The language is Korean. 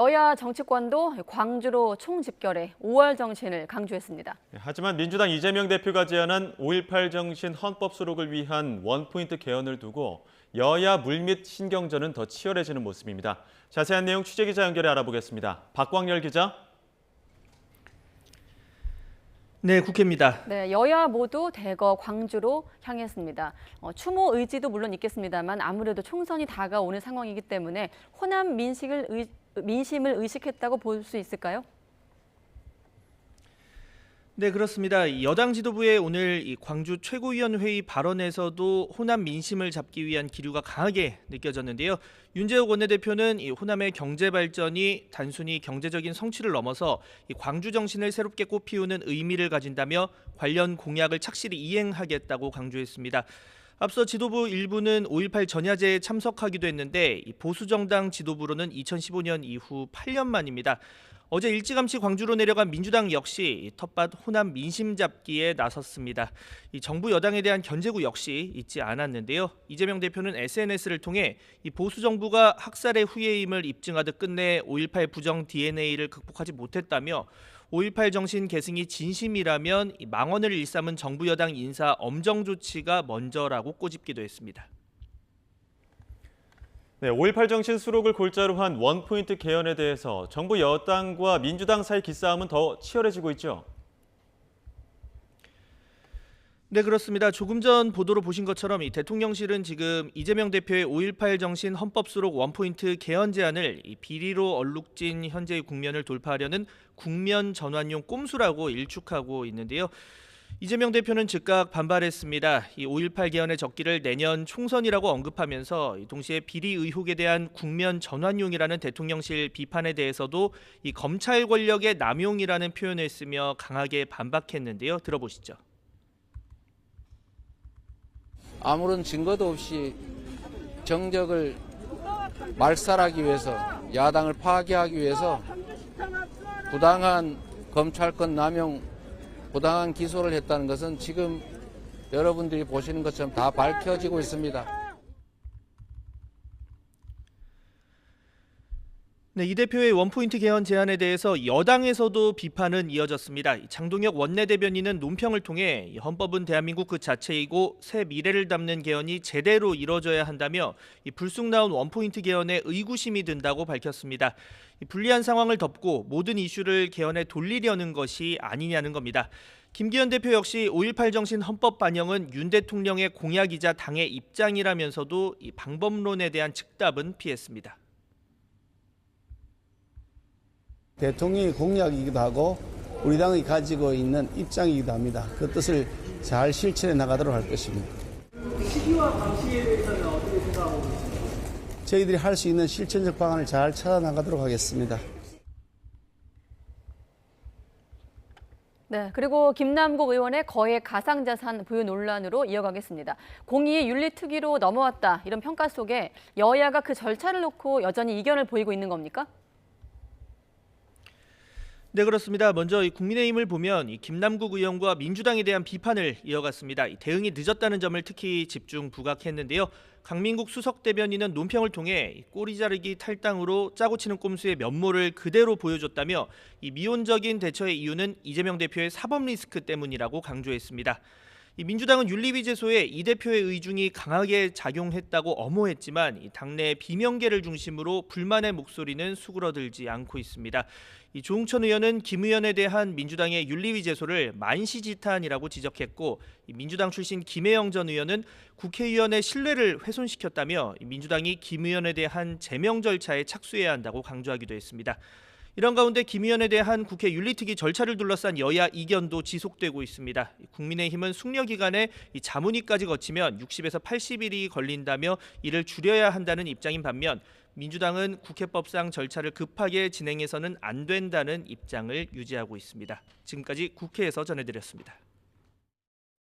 여야 정치권도 광주로 총집결해 5월 정신을 강조했습니다. 하지만 민주당 이재명 대표가 제안한 5.18 정신 헌법 수록을 위한 원포인트 개헌을 두고 여야 물밑 신경전은 더 치열해지는 모습입니다. 자세한 내용 취재기자 연결해 알아보겠습니다. 박광열 기자. 네, 국회입니다. 네, 여야 모두 대거 광주로 향했습니다. 추모 의지도 물론 있겠습니다만 아무래도 총선이 다가오는 상황이기 때문에 호남 민심을 의식했다고 볼 수 있을까요? 네, 그렇습니다. 여당 지도부의 오늘 이 광주 최고위원회의 발언에서도 호남 민심을 잡기 위한 기류가 강하게 느껴졌는데요. 윤재욱 원내대표는 이 호남의 경제 발전이 단순히 경제적인 성취를 넘어서 이 광주 정신을 새롭게 꽃피우는 의미를 가진다며 관련 공약을 착실히 이행하겠다고 강조했습니다. 앞서 지도부 일부는 5.18 전야제에 참석하기도 했는데 이 보수정당 지도부로는 2015년 이후 8년 만입니다. 어제 일찌감치 광주로 내려간 민주당 역시 텃밭 호남 민심 잡기에 나섰습니다. 이 정부 여당에 대한 견제구 역시 잊지 않았는데요. 이재명 대표는 SNS를 통해 이 보수 정부가 학살의 후예임을 입증하듯 끝내 5.18 부정 DNA를 극복하지 못했다며 5.18 정신 계승이 진심이라면 망언을 일삼은 정부 여당 인사 엄정 조치가 먼저라고 꼬집기도 했습니다. 네, 5.18 정신 수록을 골자로 한 원포인트 개헌에 대해서 정부 여당과 민주당 사이 기싸움은 더 치열해지고 있죠. 네, 그렇습니다. 조금 전 보도로 보신 것처럼 이 대통령실은 지금 이재명 대표의 5.18 정신 헌법 수록 원포인트 개헌 제안을 이 비리로 얼룩진 현재의 국면을 돌파하려는 국면 전환용 꼼수라고 일축하고 있는데요. 이재명 대표는 즉각 반발했습니다. 이 5.18 개헌의 적기를 내년 총선이라고 언급하면서 동시에 비리 의혹에 대한 국면 전환용이라는 대통령실 비판에 대해서도 이 검찰 권력의 남용이라는 표현을 쓰며 강하게 반박했는데요. 들어보시죠. 아무런 증거도 없이 정적을 말살하기 위해서, 야당을 파괴하기 위해서 부당한 검찰권 남용, 부당한 기소를 했다는 것은 지금 여러분들이 보시는 것처럼 다 밝혀지고 있습니다. 네, 이 대표의 원포인트 개헌 제안에 대해서 여당에서도 비판은 이어졌습니다. 장동혁 원내대변인은 논평을 통해 헌법은 대한민국 그 자체이고 새 미래를 담는 개헌이 제대로 이뤄져야 한다며 불쑥 나온 원포인트 개헌에 의구심이 든다고 밝혔습니다. 불리한 상황을 덮고 모든 이슈를 개헌에 돌리려는 것이 아니냐는 겁니다. 김기현 대표 역시 5.18 정신 헌법 반영은 윤 대통령의 공약이자 당의 입장이라면서도 이 방법론에 대한 즉답은 피했습니다. 대통령의 공약이기도 하고 우리 당이 가지고 있는 입장이기도 합니다. 그 뜻을 잘 실천해 나가도록 할 것입니다. 시기와 방식에 대해서는 어떻게 생각하고 계십니까? 저희들이 할 수 있는 실천적 방안을 잘 찾아 나가도록 하겠습니다. 네, 그리고 김남국 의원의 거액 가상자산 보유 논란으로 이어가겠습니다. 공이 윤리특위로 넘어왔다 이런 평가 속에 여야가 그 절차를 놓고 여전히 이견을 보이고 있는 겁니까? 네, 그렇습니다. 먼저 국민의힘을 보면 김남국 의원과 민주당에 대한 비판을 이어갔습니다. 대응이 늦었다는 점을 특히 집중 부각했는데요. 강민국 수석 대변인은 논평을 통해 꼬리 자르기 탈당으로 짜고 치는 꼼수의 면모를 그대로 보여줬다며 이 미온적인 대처의 이유는 이재명 대표의 사법 리스크 때문이라고 강조했습니다. 민주당은 윤리위제소에 이 대표의 의중이 강하게 작용했다고 엄호했지만 당내 비명계를 중심으로 불만의 목소리는 수그러들지 않고 있습니다. 조응천 의원은 김 의원에 대한 민주당의 윤리위제소를 만시지탄이라고 지적했고 민주당 출신 김혜영 전 의원은 국회의원의 신뢰를 훼손시켰다며 민주당이 김 의원에 대한 제명 절차에 착수해야 한다고 강조하기도 했습니다. 이런 가운데 김 의원에 대한 국회 윤리특위 절차를 둘러싼 여야 이견도 지속되고 있습니다. 국민의힘은 숙려 기간에 자문위까지 거치면 60에서 80일이 걸린다며 이를 줄여야 한다는 입장인 반면 민주당은 국회법상 절차를 급하게 진행해서는 안 된다는 입장을 유지하고 있습니다. 지금까지 국회에서 전해드렸습니다.